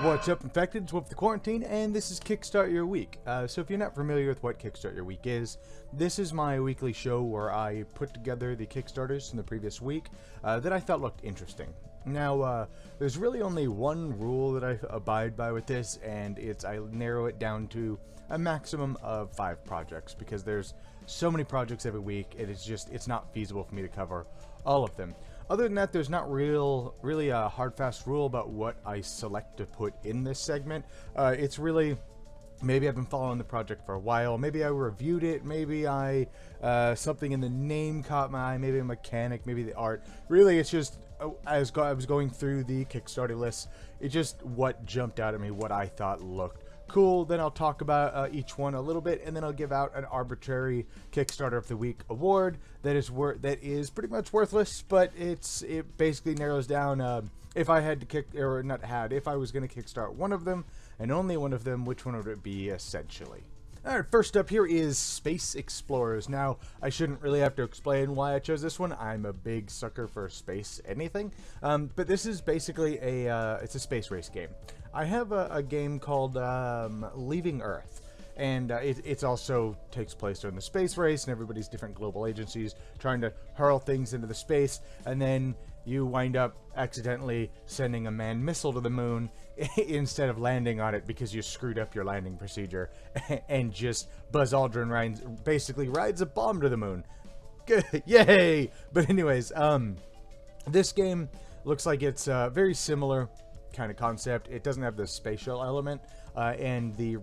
What's up, Infected? It's Wolf the Quarantine, and this is Kickstart Your Week. So if you're not familiar with what Kickstart Your Week is, this is my weekly show where I put together the Kickstarters from the previous week that I thought looked interesting. Now, there's really only one rule that I abide by with this, and it's I narrow it down to a maximum of 5 projects, because there's so many projects every week, it's not feasible for me to cover all of them. Other than that, there's not really a hard, fast rule about what I select to put in this segment. It's really, maybe I've been following the project for a while, maybe I reviewed it, maybe something in the name caught my eye, maybe a mechanic, maybe the art. Really, it's just, as I was going through the Kickstarter list, it's just what jumped out at me, what I thought looked cool. Then I'll talk about each one a little bit, and then I'll give out an arbitrary Kickstarter of the Week award that is pretty much worthless, but it basically narrows down if I had to if I was going to kickstart one of them and only one of them, which one would it be essentially? Alright, first up here is Space Explorers. Now, I shouldn't really have to explain why I chose this one. I'm a big sucker for space anything. But this is basically it's a space race game. I have a game called Leaving Earth. And it also takes place during the space race, and everybody's different global agencies trying to hurl things into the space, and then you wind up accidentally sending a manned missile to the moon instead of landing on it because you screwed up your landing procedure, and just Buzz Aldrin basically rides a bomb to the moon. Good, yay! But anyways, this game looks like it's very similar kind of concept. It doesn't have the spatial element and the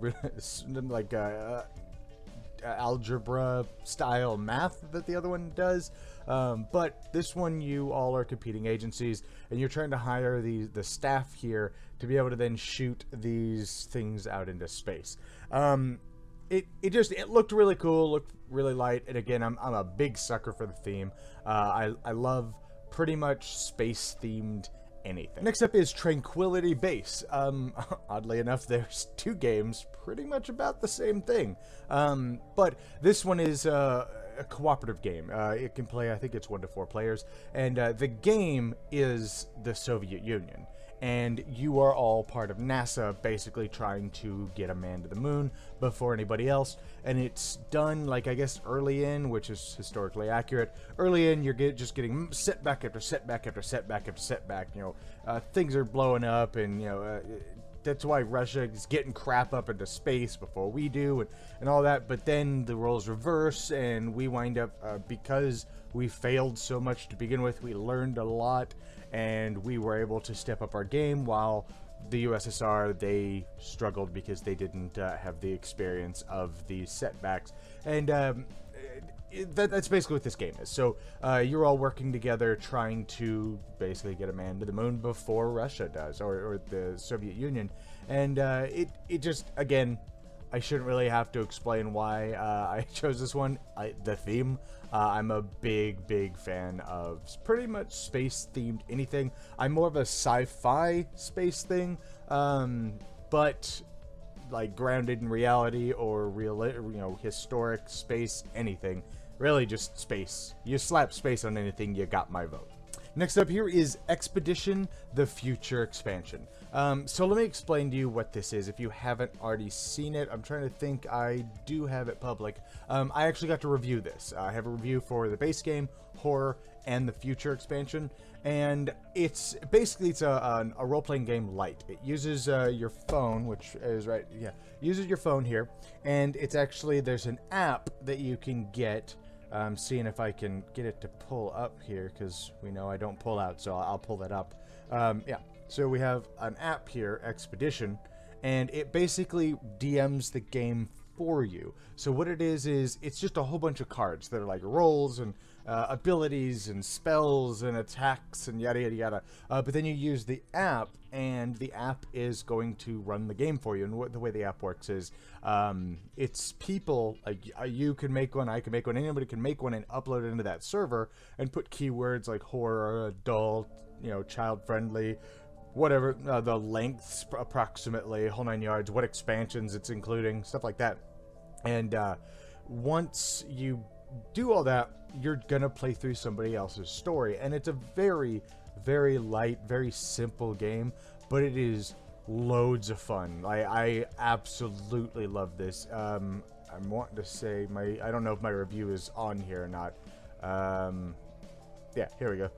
algebra style math that the other one does, but this one you all are competing agencies, and you're trying to hire the staff here to be able to then shoot these things out into space. It looked really cool, looked really light, and again, I'm a big sucker for the theme. I love pretty much space themed anything. Next up is Tranquility Base. Oddly enough, there's 2 games pretty much about the same thing. But this one is a cooperative game. It can play, I think it's 1 to 4 players, and the game is the Soviet Union. And you are all part of NASA, basically trying to get a man to the moon before anybody else. And it's done, like, I guess, early in, which is historically accurate. Early in, you're just getting setback after setback after setback after setback. You know, things are blowing up, and, you know, that's why Russia is getting crap up into space before we do, and all that. But then the roles reverse, and we wind up, because we failed so much to begin with, we learned a lot, and we were able to step up our game, while the USSR, they struggled because they didn't have the experience of these setbacks. And that's basically what this game is. So you're all working together trying to basically get a man to the moon before Russia does, or the Soviet Union. And it just, again, I shouldn't really have to explain why I chose this one. The theme, I'm a big fan of pretty much space-themed anything. I'm more of a sci-fi space thing, but like grounded in reality or real, historic space, anything. Really just space. You slap space on anything, you got my vote. Next up here is Expedition: The Future Expansion. So let me explain to you what this is if you haven't already seen it. I'm trying to think. I do have it public. I actually got to review this. I have a review for the base game, horror, and the future expansion. And it's basically a role-playing game light. It uses your phone, which is uses your phone here. And it's actually, there's an app that you can get. I'm seeing if I can get it to pull up here, because we know I don't pull out, so I'll pull that up. Yeah, so we have an app here, Expedition, and it basically DMs the game for you. So what it is it's just a whole bunch of cards that are like rolls and abilities and spells and attacks and yada yada yada. But then you use the app, and the app is going to run the game for you. And the way the app works is it's people, like you can make one, I can make one, anybody can make one and upload it into that server and put keywords like horror, adult, child friendly, whatever, the lengths approximately, whole 9 yards, what expansions it's including, stuff like that. And once you do all that, you're gonna play through somebody else's story, and it's a very, very light, very simple game, but it is loads of fun. I absolutely love this. I'm wanting to say I don't know if my review is on here or not. Yeah, here we go.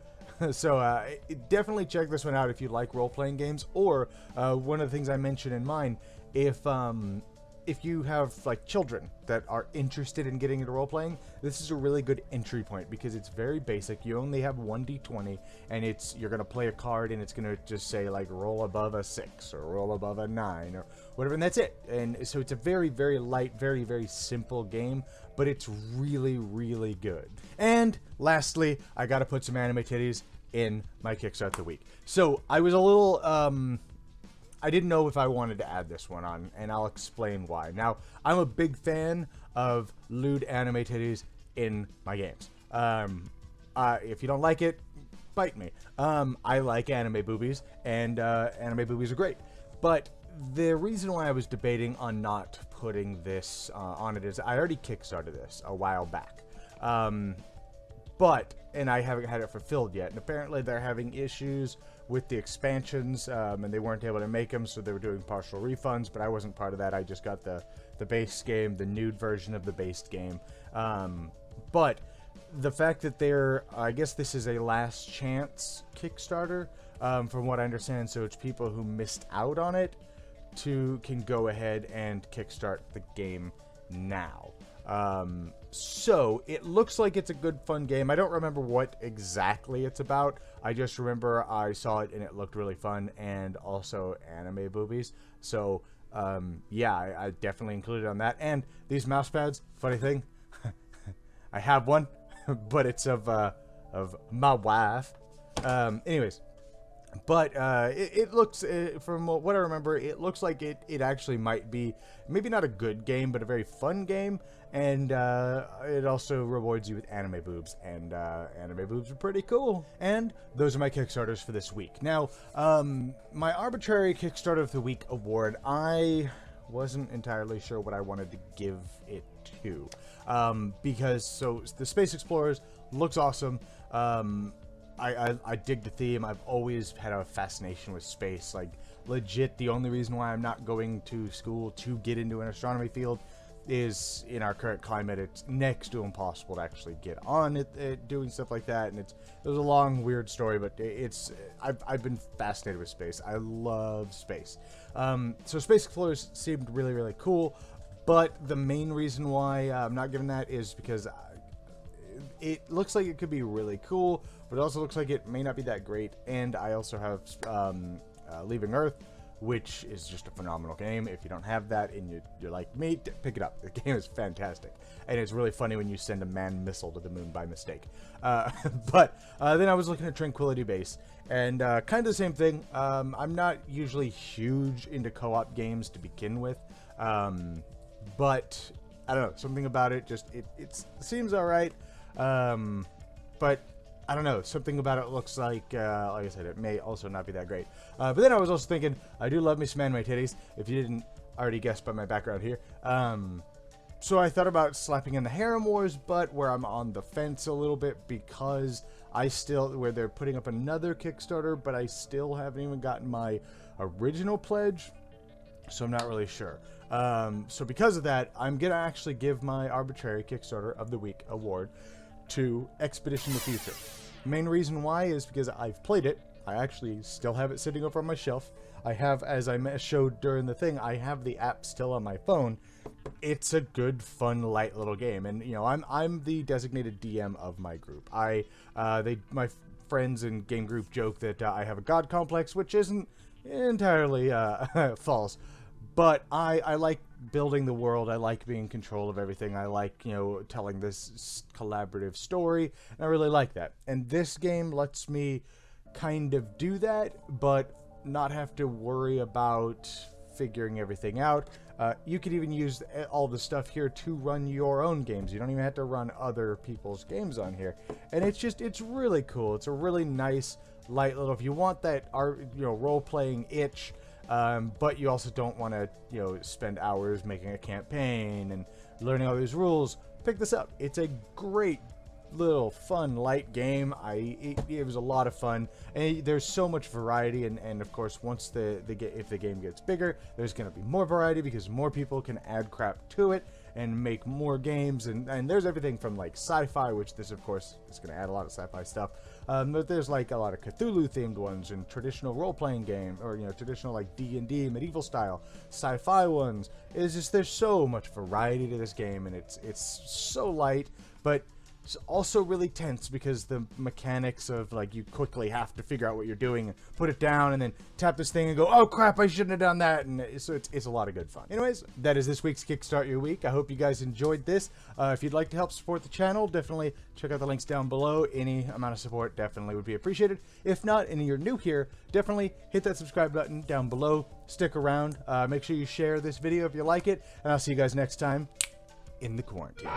So definitely check this one out if you like role-playing games, or one of the things I mentioned in mine, if you have like children that are interested in getting into role-playing, this is a really good entry point because it's very basic. You only have 1d20, and you're gonna play a card, and it's gonna just say like roll above a 6 or roll above a 9 or whatever, and that's it. And so it's a very, very light, very, very simple game, but it's really, really good. And lastly, I gotta put some anime titties in my Kickstart of the week. So I was a little I didn't know if I wanted to add this one on, and I'll explain why. Now, I'm a big fan of lewd anime titties in my games. If you don't like it, bite me. I like anime boobies, and anime boobies are great. But the reason why I was debating on not putting this on it is I already kickstarted this a while back. And I haven't had it fulfilled yet. And apparently they're having issues with the expansions, and they weren't able to make them, so they were doing partial refunds, but I wasn't part of that. I just got the base game, the nude version of the base game. But the fact that I guess this is a last chance Kickstarter, from what I understand, so it's people who missed out on it can go ahead and kickstart the game now. So it looks like it's a good fun game. I don't remember what exactly it's about. I just remember I saw it and it looked really fun, and also anime boobies. So yeah, I definitely included on that. And these mouse pads, funny thing, I have one, but it's of my wife. Anyways. But it looks, from what I remember, it looks like it actually might be, maybe not a good game, but a very fun game. And it also rewards you with anime boobs. And anime boobs are pretty cool. And those are my Kickstarters for this week. Now, my arbitrary Kickstarter of the Week award, I wasn't entirely sure what I wanted to give it to. Because, the Space Explorers looks awesome. I dig the theme. I've always had a fascination with space. Like, legit, the only reason why I'm not going to school to get into an astronomy field is, in our current climate, it's next to impossible to actually get on it doing stuff like that. And it was a long, weird story, but I've been fascinated with space. I love space. So Space Explorers seemed really, really cool. But the main reason why I'm not giving that is because it looks like it could be really cool, but it also looks like it may not be that great. And I also have Leaving Earth, which is just a phenomenal game. If you don't have that and you're like me, pick it up. The game is fantastic, and it's really funny when you send a manned missile to the moon by mistake. But then I was looking at Tranquility Base, and kind of the same thing. I'm not usually huge into co-op games to begin with, but I don't know, something about it just it seems all right. But I don't know, something about it looks like I said, it may also not be that great. But then I was also thinking, I do love me some anime titties, if you didn't already guess by my background here. So I thought about slapping in the Harem Wars, but where I'm on the fence a little bit, because where they're putting up another Kickstarter, but I still haven't even gotten my original pledge, so I'm not really sure. So because of that, I'm gonna actually give my arbitrary Kickstarter of the Week award to Expedition the Future. The main reason why is because I've played it. I actually still have it sitting over on my shelf. I have, as I showed during the thing, I have the app still on my phone. It's a good, fun, light little game, and you know, I'm the designated DM of my group. My friends in game group joke that I have a god complex, which isn't entirely false. But I like building the world. I like being in control of everything. I like, telling this collaborative story. And I really like that. And this game lets me kind of do that, but not have to worry about figuring everything out. You could even use all the stuff here to run your own games. You don't even have to run other people's games on here. And it's really cool. It's a really nice, light little, if you want that role-playing itch, but you also don't want to, spend hours making a campaign and learning all these rules, pick this up. It's a great little fun light game. It was a lot of fun, and there's so much variety, and of course once if the game gets bigger, there's going to be more variety because more people can add crap to it and make more games, and there's everything from like sci-fi, which this of course is going to add a lot of sci-fi stuff, but there's like a lot of Cthulhu themed ones and traditional role-playing game, or traditional like D&D medieval style sci-fi ones. It's just, there's so much variety to this game, and it's so light, but it's also really tense because the mechanics of like you quickly have to figure out what you're doing and put it down and then tap this thing and go, oh crap, I shouldn't have done that, and so it's a lot of good fun. Anyways, that is this week's Kickstart Your Week. I hope you guys enjoyed this. If you'd like to help support the channel, definitely check out the links down below. Any amount of support definitely would be appreciated. If not, and you're new here, definitely hit that subscribe button down below. Stick around. Make sure you share this video if you like it, and I'll see you guys next time in the quarantine.